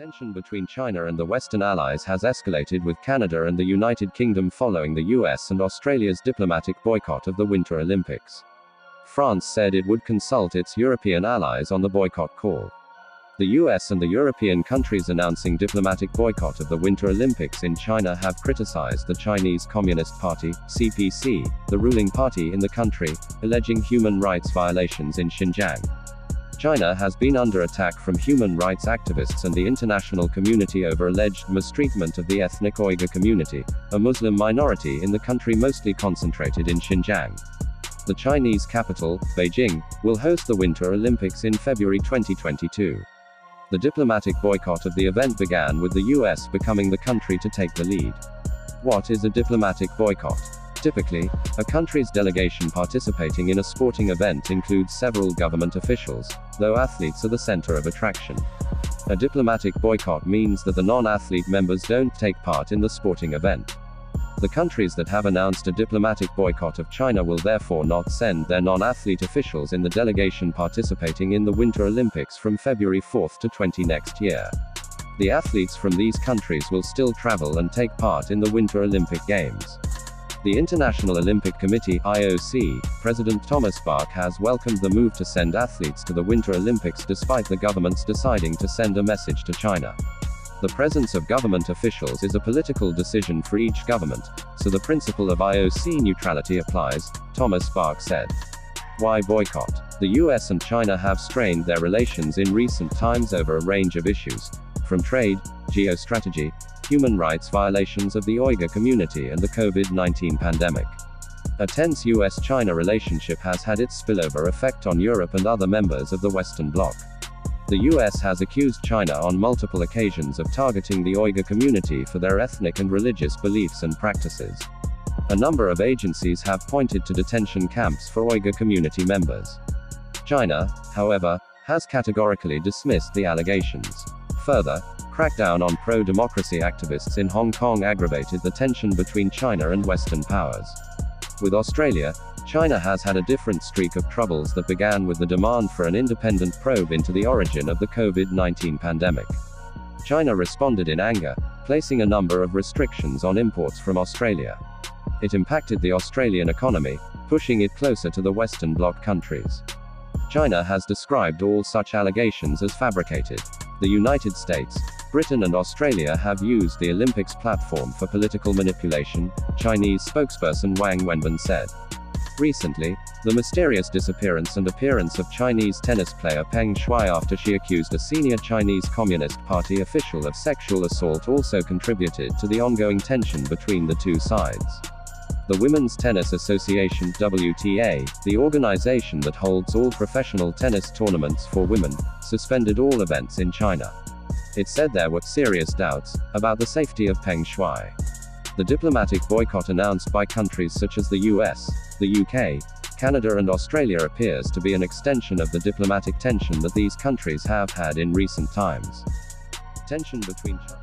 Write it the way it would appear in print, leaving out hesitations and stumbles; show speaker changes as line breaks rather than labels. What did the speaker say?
Tension between China and the Western allies has escalated, with Canada and the United Kingdom following the US and Australia's diplomatic boycott of the Winter Olympics. France said it would consult its European allies on the boycott call. The US and the European countries announcing diplomatic boycott of the Winter Olympics in China have criticized the Chinese Communist Party, CPC, the ruling party in the country, alleging human rights violations in Xinjiang. China has been under attack from human rights activists and the international community over alleged mistreatment of the ethnic Uyghur community, a Muslim minority in the country mostly concentrated in Xinjiang. The Chinese capital, Beijing, will host the Winter Olympics in February 2022. The diplomatic boycott of the event began with the US becoming the country to take the lead. What is a diplomatic boycott? Typically, a country's delegation participating in a sporting event includes several government officials, though athletes are the center of attraction. A diplomatic boycott means that the non-athlete members don't take part in the sporting event. The countries that have announced a diplomatic boycott of China will therefore not send their non-athlete officials in the delegation participating in the Winter Olympics from February 4 to 20 next year. The athletes from these countries will still travel and take part in the Winter Olympic Games. The International Olympic Committee (IOC) President Thomas Bach has welcomed the move to send athletes to the Winter Olympics despite the government's deciding to send a message to China. The presence of government officials is a political decision for each government, so the principle of IOC neutrality applies, Thomas Bach said. Why boycott? The US and China have strained their relations in recent times over a range of issues, from trade, geostrategy, human rights violations of the Uyghur community and the COVID-19 pandemic. A tense US-China relationship has had its spillover effect on Europe and other members of the Western Bloc. The US has accused China on multiple occasions of targeting the Uyghur community for their ethnic and religious beliefs and practices. A number of agencies have pointed to detention camps for Uyghur community members. China, however, has categorically dismissed the allegations. Further, crackdown on pro-democracy activists in Hong Kong aggravated the tension between China and Western powers. With Australia, China has had a different streak of troubles that began with the demand for an independent probe into the origin of the COVID-19 pandemic. China responded in anger, placing a number of restrictions on imports from Australia. It impacted the Australian economy, pushing it closer to the Western Bloc countries. China has described all such allegations as fabricated. The United States, Britain and Australia have used the Olympics platform for political manipulation, Chinese spokesperson Wang Wenbin said. Recently, the mysterious disappearance and appearance of Chinese tennis player Peng Shuai after she accused a senior Chinese Communist Party official of sexual assault also contributed to the ongoing tension between the two sides. The Women's Tennis Association (WTA), the organization that holds all professional tennis tournaments for women, suspended all events in China. It said there were serious doubts about the safety of Peng Shuai. The diplomatic boycott announced by countries such as the US, the UK, Canada and Australia appears to be an extension of the diplomatic tension that these countries have had in recent times. Tension between China